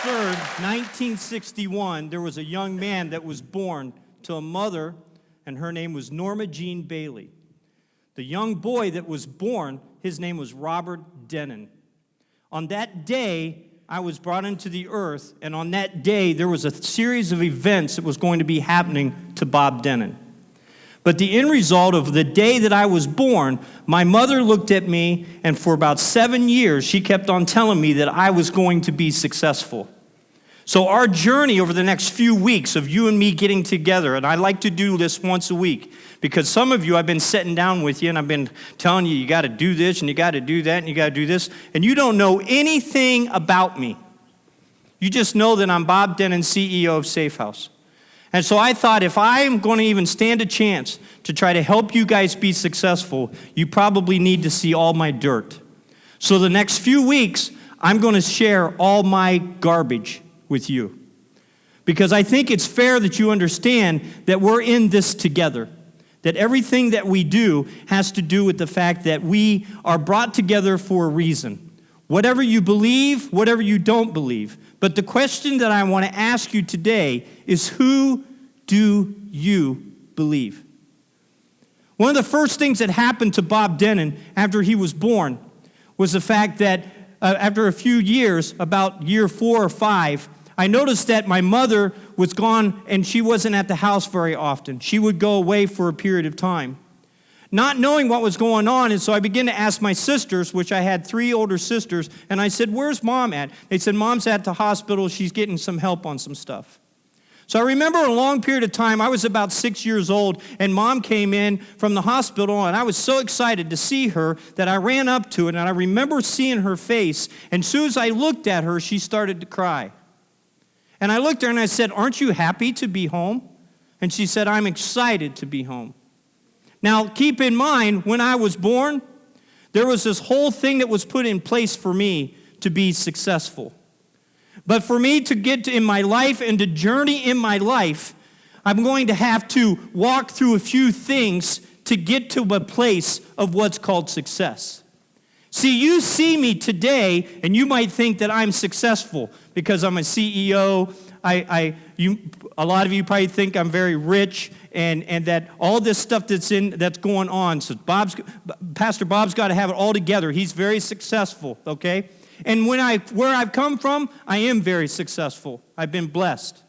3rd, 1961, there was a young man that was born to a mother, and her name was Norma Jean Bailey. The young boy that was born, his name was Robert Denen. On that day, I was brought into the earth, and on that day, there was a series of events that was going to be happening to Bob Denen. But the end result of the day that I was born, my mother looked at me, and for about 7 years, she kept on telling me that I was going to be successful. So our journey over the next few weeks of you and me getting together, and I like to do this once a week, because some of you, I've been sitting down with you, and I've been telling you, you got to do this, and you got to do that, and you got to do this, and you don't know anything about me. You just know that I'm Bob Denen, CEO of Safe House. And so I thought, if I'm going to even stand a chance to try to help you guys be successful, you probably need to see all my dirt. So the next few weeks, I'm going to share all my garbage with you. Because I think it's fair that you understand that we're in this together. That everything that we do has to do with the fact that we are brought together for a reason. Whatever you believe, whatever you don't believe. But the question that I want to ask you today is, who do you believe? One of the first things that happened to Bob Denen after he was born was the fact that after a few years, about year 4 or 5, I noticed that my mother was gone and she wasn't at the house very often. She would go away for a period of time. Not knowing what was going on, and so I began to ask my sisters, which I had 3 older sisters, and I said, "Where's Mom at?" They said, "Mom's at the hospital. She's getting some help on some stuff." So I remember a long period of time, I was about 6 years old, and Mom came in from the hospital, and I was so excited to see her that I ran up to it, and I remember seeing her face, and as soon as I looked at her, she started to cry. And I looked at her and I said, "Aren't you happy to be home?" And she said, "I'm excited to be home." Now, keep in mind, when I was born, there was this whole thing that was put in place for me to be successful. But for me to get to in my life and to journey in my life, I'm going to have to walk through a few things to get to a place of what's called success. See, you see me today, and you might think that I'm successful because I'm a CEO. A lot of you probably think I'm very rich, and that all this stuff that's going on. So Pastor Bob's got to have it all together. He's very successful, okay? And where I've come from, I am very successful. I've been blessed.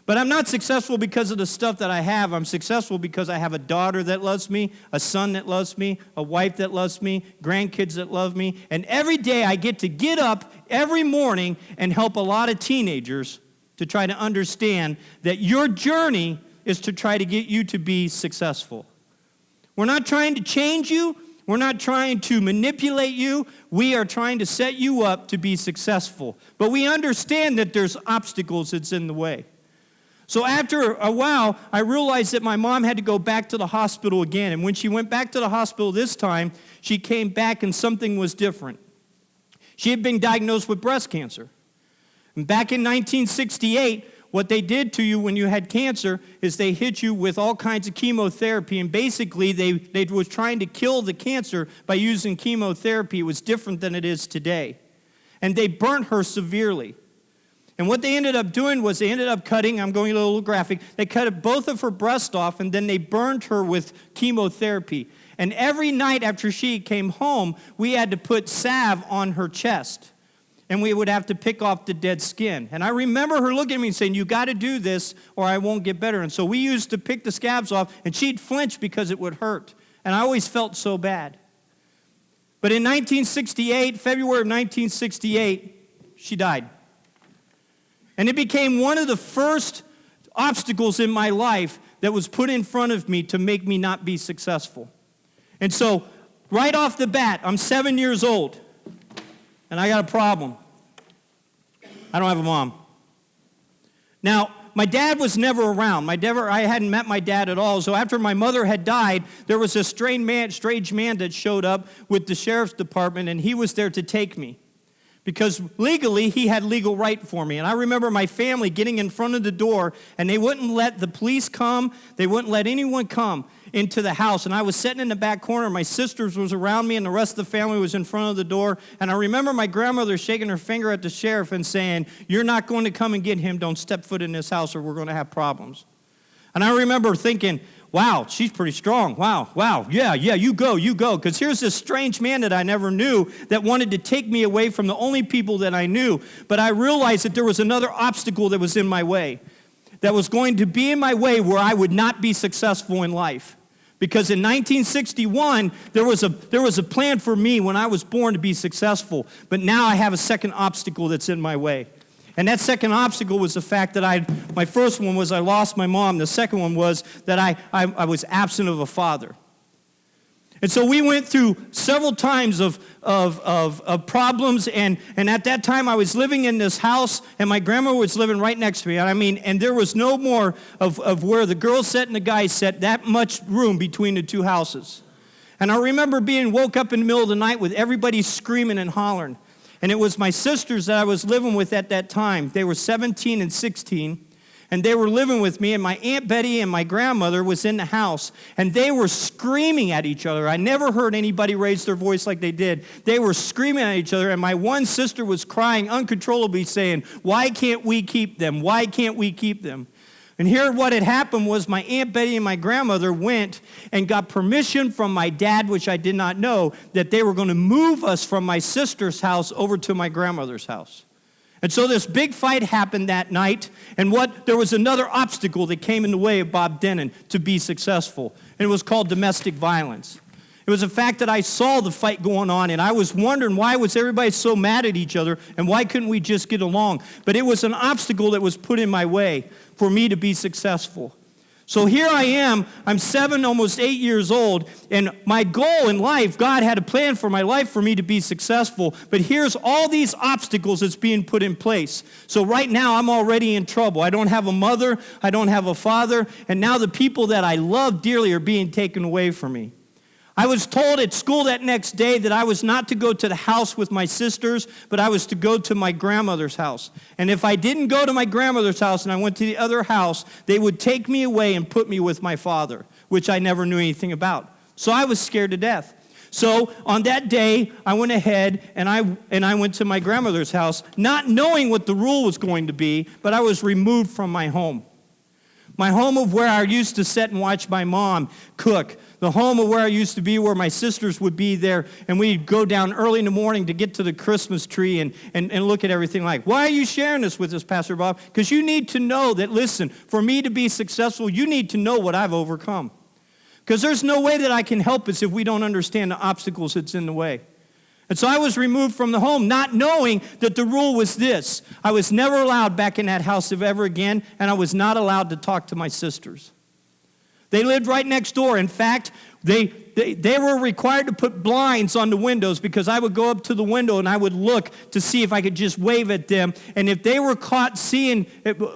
But I'm not successful because of the stuff that I have. I'm successful because I have a daughter that loves me, a son that loves me, a wife that loves me, grandkids that love me. And every day I get to get up every morning and help a lot of teenagers to try to understand that your journey is to try to get you to be successful. We're not trying to change you. We're not trying to manipulate you. We are trying to set you up to be successful. But we understand that there's obstacles that's in the way. So after a while, I realized that my mom had to go back to the hospital again. And when she went back to the hospital this time, she came back and something was different. She had been diagnosed with breast cancer. And back in 1968, what they did to you when you had cancer is they hit you with all kinds of chemotherapy, and basically they was trying to kill the cancer by using chemotherapy. It was different than it is today. And they burnt her severely. And what they ended up doing was they ended up cutting, I'm going a little graphic, they cut both of her breasts off, and then they burned her with chemotherapy. And every night after she came home, we had to put salve on her chest. And we would have to pick off the dead skin. And I remember her looking at me and saying, "You got to do this or I won't get better." And so we used to pick the scabs off, and she'd flinch because it would hurt. And I always felt so bad. But in 1968, February of 1968, she died. And it became one of the first obstacles in my life that was put in front of me to make me not be successful. And so right off the bat, I'm 7 years old, and I got a problem. I don't have a mom. Now, my dad was never around. I hadn't met my dad at all. So after my mother had died, there was a strange man that showed up with the sheriff's department, and he was there to take me. Because legally, he had legal right for me. And I remember my family getting in front of the door, and they wouldn't let the police come. They wouldn't let anyone come. into the house, and I was sitting in the back corner. My sisters was around me, and the rest of the family was in front of the door. And I remember my grandmother shaking her finger at the sheriff and saying, "You're not going to come and get him. Don't step foot in this house or we're going to have problems." And I remember thinking, wow, she's pretty strong. Wow, yeah, you go. Because here's this strange man that I never knew that wanted to take me away from the only people that I knew. But I realized that there was another obstacle that was in my way, that was going to be in my way where I would not be successful in life. Because in 1961, there was a plan for me when I was born to be successful. But now I have a second obstacle that's in my way. And that second obstacle was the fact that my first one was I lost my mom. The second one was that I was absent of a father. And so we went through several times of problems, and at that time I was living in this house, and my grandma was living right next to me. And there was no more of where the girls sat and the guys sat, that much room between the two houses. And I remember being woke up in the middle of the night with everybody screaming and hollering. And it was my sisters that I was living with at that time. They were 17 and 16. And they were living with me, and my Aunt Betty and my grandmother was in the house, and they were screaming at each other. I never heard anybody raise their voice like they did. They were screaming at each other, and my one sister was crying uncontrollably, saying, "Why can't we keep them? Why can't we keep them?" And here what had happened was my Aunt Betty and my grandmother went and got permission from my dad, which I did not know, that they were going to move us from my sister's house over to my grandmother's house. And so this big fight happened that night, and there was another obstacle that came in the way of Bob Denen to be successful, and it was called domestic violence. It was the fact that I saw the fight going on, and I was wondering why was everybody so mad at each other, and why couldn't we just get along? But it was an obstacle that was put in my way for me to be successful. So here I am, I'm 7, almost 8 years old, and my goal in life, God had a plan for my life for me to be successful, but here's all these obstacles that's being put in place. So right now, I'm already in trouble. I don't have a mother, I don't have a father, and now the people that I love dearly are being taken away from me. I was told at school that next day that I was not to go to the house with my sisters, but I was to go to my grandmother's house. And if I didn't go to my grandmother's house and I went to the other house, they would take me away and put me with my father, which I never knew anything about. So I was scared to death. So on that day, I went ahead and I went to my grandmother's house, not knowing what the rule was going to be, but I was removed from my home. My home of where I used to sit and watch my mom cook. The home of where I used to be, where my sisters would be there, and we'd go down early in the morning to get to the Christmas tree and look at everything like, why are you sharing this with us, Pastor Bob? Because you need to know that, listen, for me to be successful, you need to know what I've overcome. Because there's no way that I can help us if we don't understand the obstacles that's in the way. And so I was removed from the home, not knowing that the rule was this. I was never allowed back in that house ever again, and I was not allowed to talk to my sisters. They lived right next door. In fact, they were required to put blinds on the windows because I would go up to the window and I would look to see if I could just wave at them. And if they were caught seeing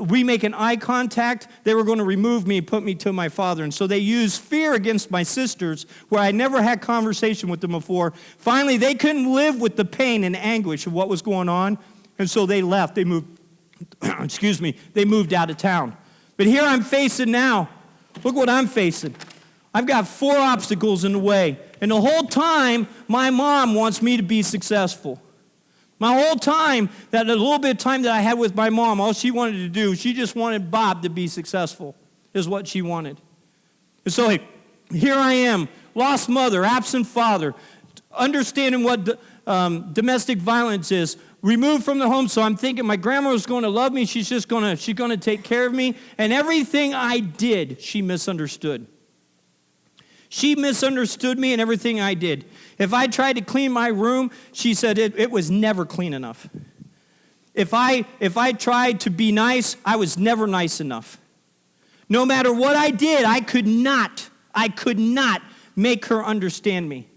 we make an eye contact, they were going to remove me and put me to my father. And so they used fear against my sisters, where I never had conversation with them before. Finally, they couldn't live with the pain and anguish of what was going on, and so they left. They moved, they moved out of town. But here I'm facing now. Look what I'm facing. I've got 4 obstacles in the way. And the whole time, my mom wants me to be successful. My whole time, that little bit of time that I had with my mom, all she wanted to do, she just wanted Bob to be successful, is what she wanted. And so here I am, lost mother, absent father, understanding what domestic violence is, removed from the home. So I'm thinking my grandma's going to love me. She's going to take care of me. And everything I did, she misunderstood. She misunderstood me and everything I did. If I tried to clean my room, she said it was never clean enough. If I tried to be nice, I was never nice enough. No matter what I did, I could not make her understand me.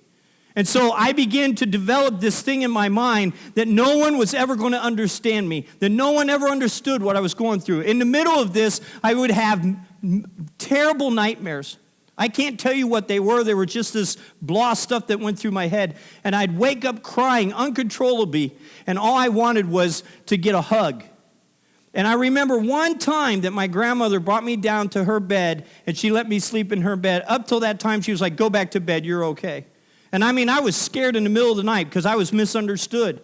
And so I began to develop this thing in my mind that no one was ever going to understand me, that no one ever understood what I was going through. In the middle of this, I would have terrible nightmares. I can't tell you what they were. They were just this blah stuff that went through my head. And I'd wake up crying uncontrollably, and all I wanted was to get a hug. And I remember one time that my grandmother brought me down to her bed, and she let me sleep in her bed. Up till that time, she was like, go back to bed, you're okay. And I mean, I was scared in the middle of the night because I was misunderstood.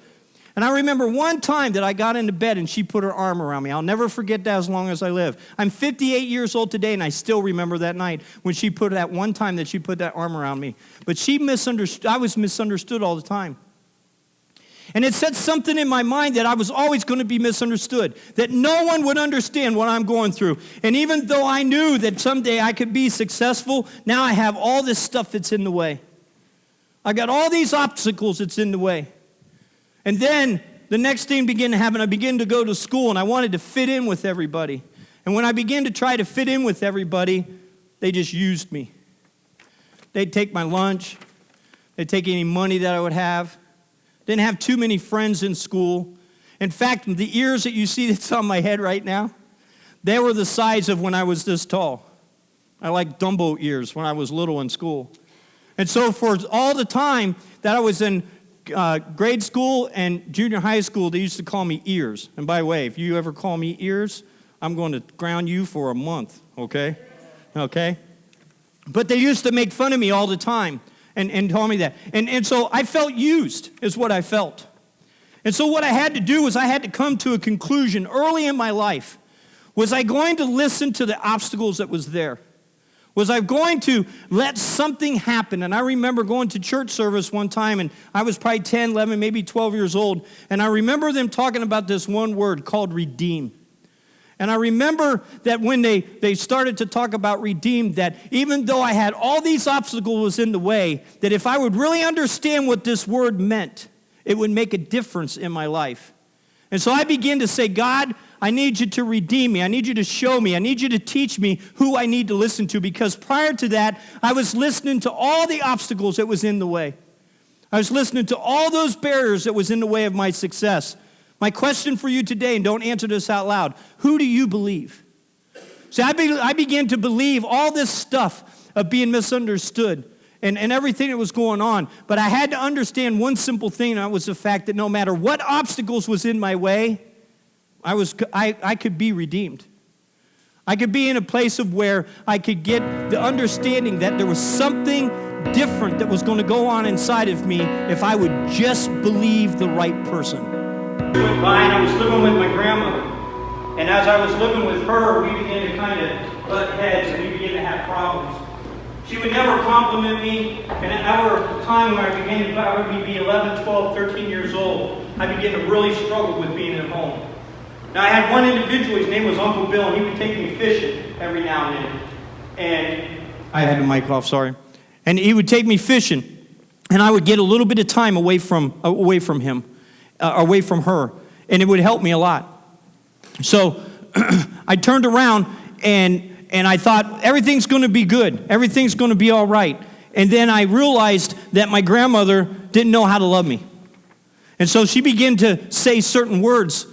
And I remember one time that I got into bed and she put her arm around me. I'll never forget that as long as I live. I'm 58 years old today, and I still remember that night when she put that one time that she put that arm around me. But she misunderstood. I was misunderstood all the time. And it said something in my mind that I was always going to be misunderstood, that no one would understand what I'm going through. And even though I knew that someday I could be successful, now I have all this stuff that's in the way. I got all these obstacles that's in the way. And then the next thing began to happen. I began to go to school, and I wanted to fit in with everybody. And when I began to try to fit in with everybody, they just used me. They'd take my lunch. They'd take any money that I would have. Didn't have too many friends in school. In fact, the ears that you see that's on my head right now, they were the size of when I was this tall. I like Dumbo ears when I was little in school. And so for all the time that I was in grade school and junior high school, they used to call me Ears. And by the way, if you ever call me Ears, I'm going to ground you for a month, okay? Okay? But they used to make fun of me all the time. And told me that. And so I felt used, is what I felt. And so what I had to do was I had to come to a conclusion early in my life. Was I going to listen to the obstacles that was there? Was I going to let something happen? And I remember going to church service one time, and I was probably 10, 11, maybe 12 years old. And I remember them talking about this one word called redeem. And I remember that when they started to talk about redeemed, that even though I had all these obstacles in the way, that if I would really understand what this word meant, it would make a difference in my life. And so I began to say, God, I need you to redeem me. I need you to show me. I need you to teach me who I need to listen to. Because prior to that, I was listening to all the obstacles that was in the way. I was listening to all those barriers that was in the way of my success. My question for you today, and don't answer this out loud, who do you believe? See, I began to believe all this stuff of being misunderstood and everything that was going on. But I had to understand one simple thing, and that was the fact that no matter what obstacles was in my way, I could be redeemed. I could be in a place of where I could get the understanding that there was something different that was going to go on inside of me if I would just believe the right person. Went by, and I was living with my grandmother. And as I was living with her, we began to kind of butt heads, and we began to have problems. She would never compliment me, and at the time when I would be 11, 12, 13 years old, I began to really struggle with being at home. Now, I had one individual, his name was Uncle Bill, and he would take me fishing every now and then. And I had the mic off, sorry. And he would take me fishing, and I would get a little bit of time away from him. Away from her, and it would help me a lot. So I turned around, and I thought, everything's going to be good. Everything's going to be all right. And then I realized that my grandmother didn't know how to love me. And so she began to say certain words.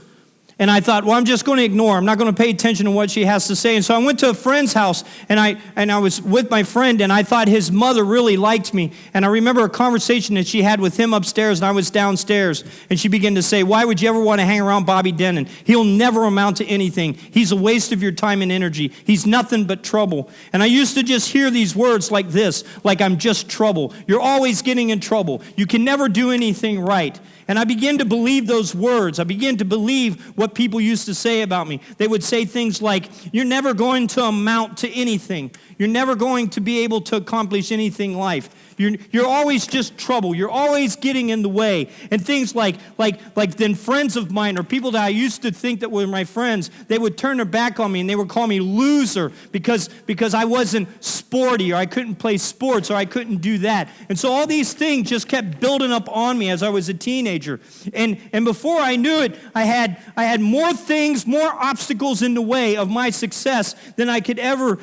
And I thought, well, I'm just going to ignore her. I'm not going to pay attention to what she has to say. And so I went to a friend's house, and I was with my friend, and I thought his mother really liked me. And I remember a conversation that she had with him upstairs, and I was downstairs. And she began to say, why would you ever want to hang around Bobby Denen? He'll never amount to anything. He's a waste of your time and energy. He's nothing but trouble. And I used to just hear these words like this, like I'm just trouble. You're always getting in trouble. You can never do anything right. And I began to believe those words. I began to believe what people used to say about me. They would say things like, you're never going to amount to anything. You're never going to be able to accomplish anything in life. You're always just trouble. You're always getting in the way. And things like then friends of mine or people that I used to think that were my friends, they would turn their back on me and they would call me loser because I wasn't sporty or I couldn't play sports or I couldn't do that. And so all these things just kept building up on me as I was a teenager. And before I knew it, I had more things, more obstacles in the way of my success than I could ever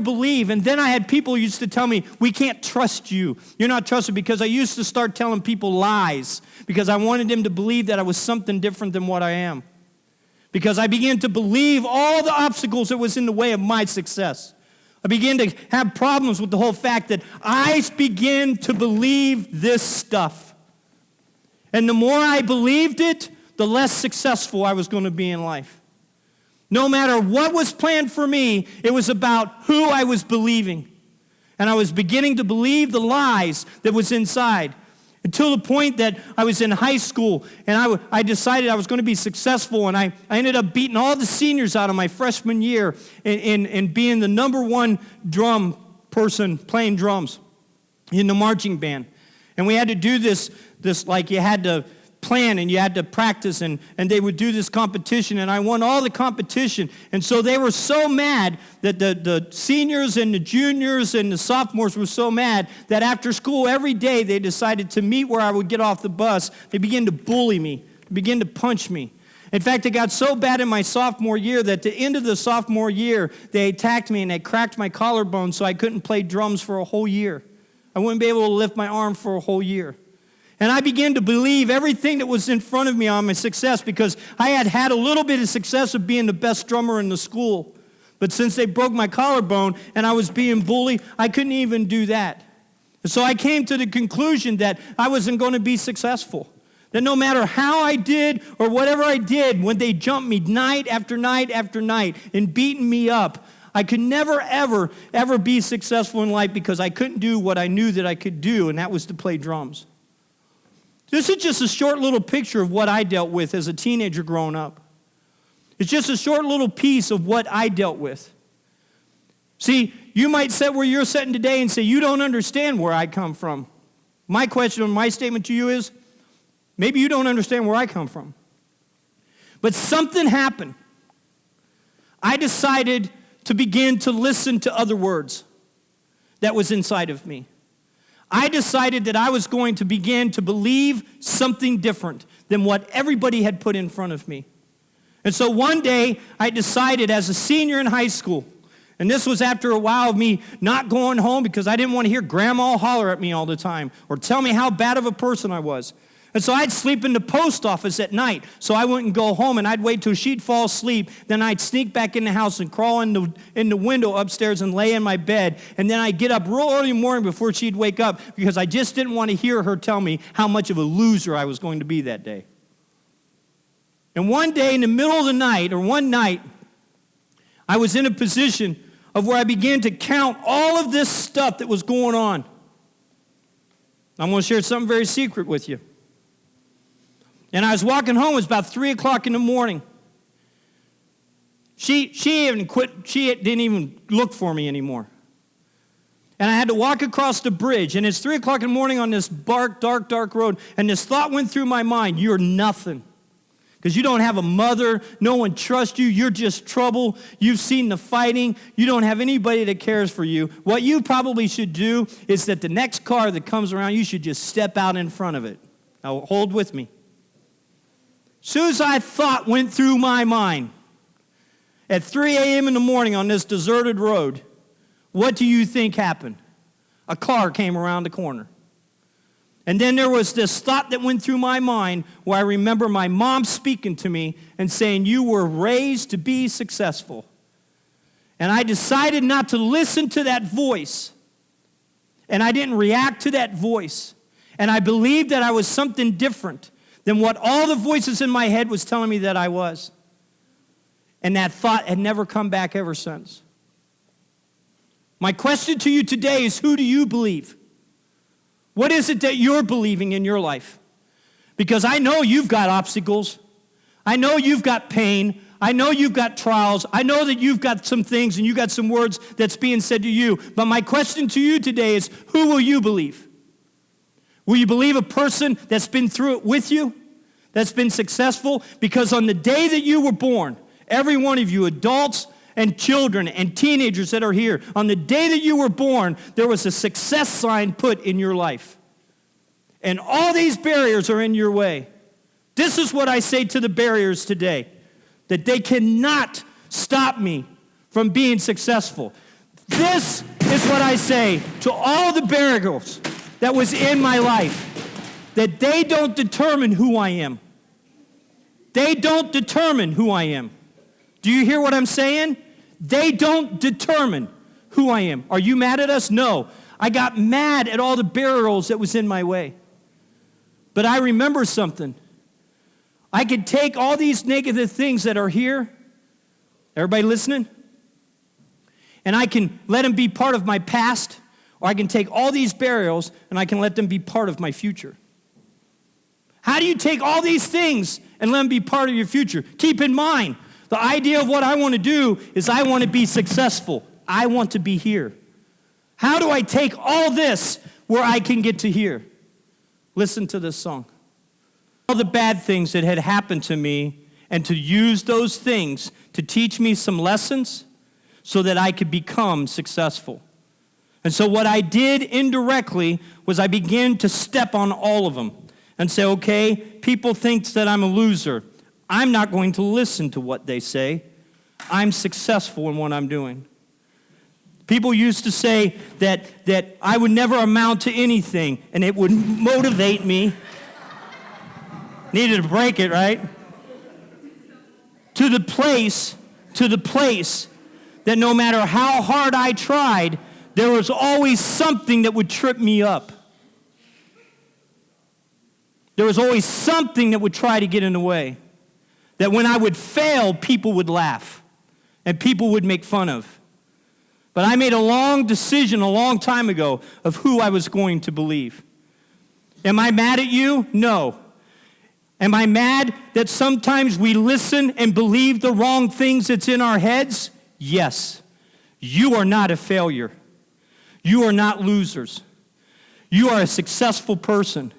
believe. And then I had people who used to tell me, we can't trust you. You're not trusted, because I used to start telling people lies because I wanted them to believe that I was something different than what I am. Because I began to believe all the obstacles that was in the way of my success. I began to have problems with the whole fact that I began to believe this stuff. And the more I believed it, the less successful I was going to be in life. No matter what was planned for me, it was about who I was believing. And I was beginning to believe the lies that was inside. Until the point that I was in high school, and I decided I was going to be successful, and I ended up beating all the seniors out of my freshman year in being the number one drum person playing drums in the marching band. And we had to do this like you had to plan and you had to practice, and they would do this competition, and I won all the competition. And so they were so mad that the seniors and the juniors and the sophomores were so mad that after school every day they decided to meet where I would get off the bus. They began to bully me, begin to punch me. In fact, it got so bad in my sophomore year that at the end of the sophomore year, they attacked me and they cracked my collarbone so I couldn't play drums for a whole year. I wouldn't be able to lift my arm for a whole year. And I began to believe everything that was in front of me on my success, because I had had a little bit of success of being the best drummer in the school. But since they broke my collarbone and I was being bullied, I couldn't even do that. And so I came to the conclusion that I wasn't going to be successful. That no matter how I did or whatever I did, when they jumped me night after night after night and beaten me up, I could never, ever, ever be successful in life because I couldn't do what I knew that I could do, and that was to play drums. This is just a short little picture of what I dealt with as a teenager growing up. It's just a short little piece of what I dealt with. See, you might sit where you're sitting today and say, you don't understand where I come from. My question, my statement to you is, maybe you don't understand where I come from. But something happened. I decided to begin to listen to other words that was inside of me. I decided that I was going to begin to believe something different than what everybody had put in front of me. And so one day, I decided as a senior in high school, and this was after a while of me not going home because I didn't want to hear grandma holler at me all the time or tell me how bad of a person I was. And so I'd sleep in the post office at night so I wouldn't go home, and I'd wait till she'd fall asleep. Then I'd sneak back in the house and crawl in the window upstairs and lay in my bed. And then I'd get up real early in the morning before she'd wake up because I just didn't want to hear her tell me how much of a loser I was going to be that day. And one day in the middle of the night, or one night, I was in a position of where I began to count all of this stuff that was going on. I'm going to share something very secret with you. And I was walking home. It was about 3 o'clock in the morning. She even quit. She didn't even look for me anymore. And I had to walk across the bridge. And it's 3 o'clock in the morning on this dark road. And this thought went through my mind: you're nothing. Because you don't have a mother. No one trusts you. You're just trouble. You've seen the fighting. You don't have anybody that cares for you. What you probably should do is that the next car that comes around, you should just step out in front of it. Now, hold with me. As soon as that thought went through my mind, at 3 a.m. in the morning on this deserted road, what do you think happened? A car came around the corner. And then there was this thought that went through my mind where I remember my mom speaking to me and saying, you were raised to be successful. And I decided not to listen to that voice. And I didn't react to that voice. And I believed that I was something different than what all the voices in my head was telling me that I was. And that thought had never come back ever since. My question to you today is, who do you believe? What is it that you're believing in your life? Because I know you've got obstacles. I know you've got pain. I know you've got trials. I know that you've got some things and you got some words that's being said to you. But my question to you today is, who will you believe? Will you believe a person that's been through it with you, that's been successful? Because on the day that you were born, every one of you, adults and children and teenagers that are here, on the day that you were born, there was a success sign put in your life. And all these barriers are in your way. This is what I say to the barriers today, that they cannot stop me from being successful. This is what I say to all the barriers that was in my life, that they don't determine who I am. They don't determine who I am. Do you hear what I'm saying? They don't determine who I am. Are you mad at us? No. I got mad at all the barriers that was in my way. But I remember something. I could take all these negative things that are here, Everybody listening? And I can let them be part of my past, or I can take all these burials and I can let them be part of my future. How do you take all these things and let them be part of your future? Keep in mind, the idea of what I want to do is I want to be successful. I want to be here. How do I take all this where I can get to here? Listen to this song. All the bad things that had happened to me, and to use those things to teach me some lessons so that I could become successful. And so what I did indirectly was I began to step on all of them and say, okay, people think that I'm a loser. I'm not going to listen to what they say. I'm successful in what I'm doing. People used to say that I would never amount to anything, and it would motivate me. Needed to break it, right? To the place that no matter how hard I tried, there was always something that would trip me up. There was always something that would try to get in the way. That when I would fail, people would laugh and people would make fun of. But I made a long decision a long time ago of who I was going to believe. Am I mad at you? No. Am I mad that sometimes we listen and believe the wrong things that's in our heads? Yes. You are not a failure. You are not losers. You are a successful person.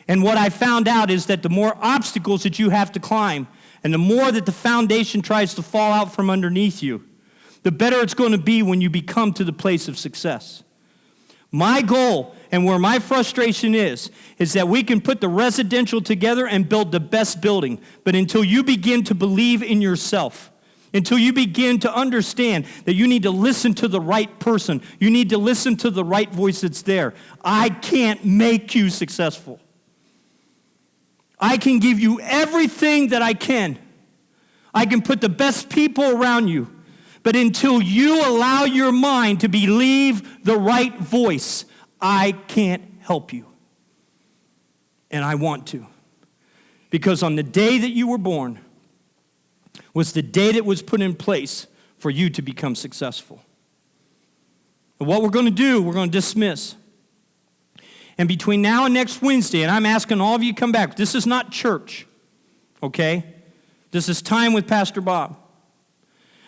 And what I found out is that the more obstacles that you have to climb, and the more that the foundation tries to fall out from underneath you, the better it's going to be when you become to the place of success. My goal, and where my frustration is that we can put the residential together and build the best building. But until you begin to believe in yourself, until you begin to understand that you need to listen to the right person, you need to listen to the right voice that's there, I can't make you successful. I can give you everything that I can. I can put the best people around you. But until you allow your mind to believe the right voice, I can't help you. And I want to. Because on the day that you were born was the day that was put in place for you to become successful. And what we're going to do, we're going to dismiss. And between now and next Wednesday, and I'm asking all of you to come back. This is not church, okay? This is time with Pastor Bob.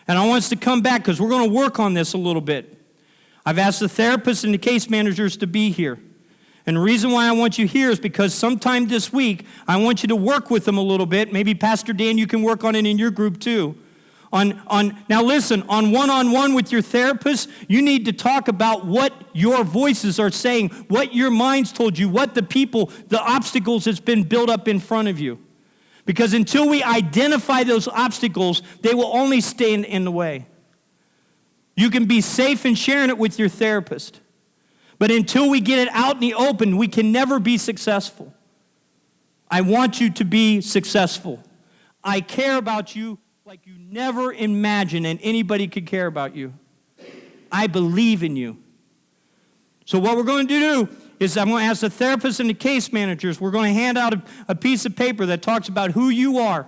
And I want us to come back because we're going to work on this a little bit. I've asked the therapists and the case managers to be here. And the reason why I want you here is because sometime this week, I want you to work with them a little bit. Maybe Pastor Dan, you can work on it in your group too. Now listen, on one-on-one with your therapist, you need to talk about what your voices are saying, what your mind's told you, what the obstacles that's been built up in front of you. Because until we identify those obstacles, they will only stay in the way. You can be safe in sharing it with your therapist. But until we get it out in the open, we can never be successful. I want you to be successful. I care about you like you never imagined and anybody could care about you. I believe in you. So what we're going to do is I'm going to ask the therapists and the case managers, we're going to hand out a piece of paper that talks about who you are.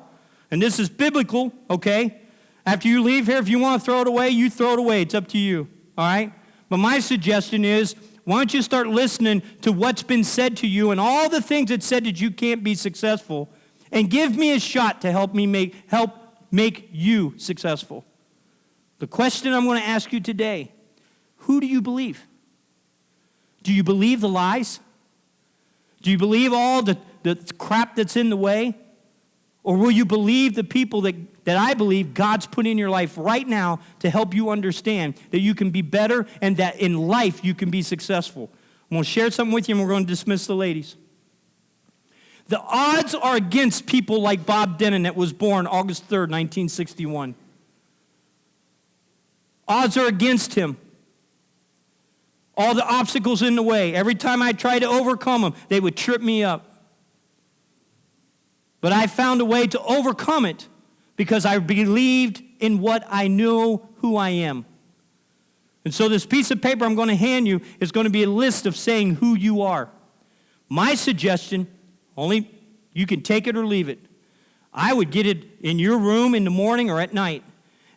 And this is biblical, okay? After you leave here, if you want to throw it away, you throw it away. It's up to you, all right? But my suggestion is, why don't you start listening to what's been said to you and all the things that said that you can't be successful, and give me a shot to help make you successful. The question I'm going to ask you today, who do you believe? Do you believe the lies? Do you believe all the crap that's in the way? Or will you believe the people that I believe God's put in your life right now to help you understand that you can be better and that in life you can be successful? I'm going to share something with you and we're going to dismiss the ladies. The odds are against people like Bob Denen that was born August 3rd, 1961. Odds are against him. All the obstacles in the way. Every time I tried to overcome them, they would trip me up. But I found a way to overcome it because I believed in what I knew who I am. And so this piece of paper I'm going to hand you is going to be a list of saying who you are. My suggestion, only you can take it or leave it. I would get it in your room in the morning or at night.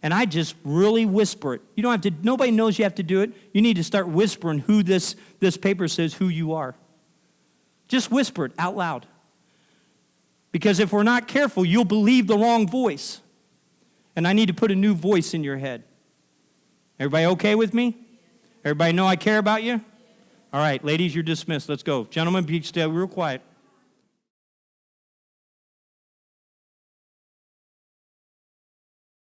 And I just really whisper it. You don't have to, nobody knows you have to do it. You need to start whispering who this paper says who you are. Just whisper it out loud. Because if we're not careful, you'll believe the wrong voice. And I need to put a new voice in your head. Everybody okay with me? Everybody know I care about you? All right, ladies, you're dismissed. Let's go. Gentlemen, be still real quiet.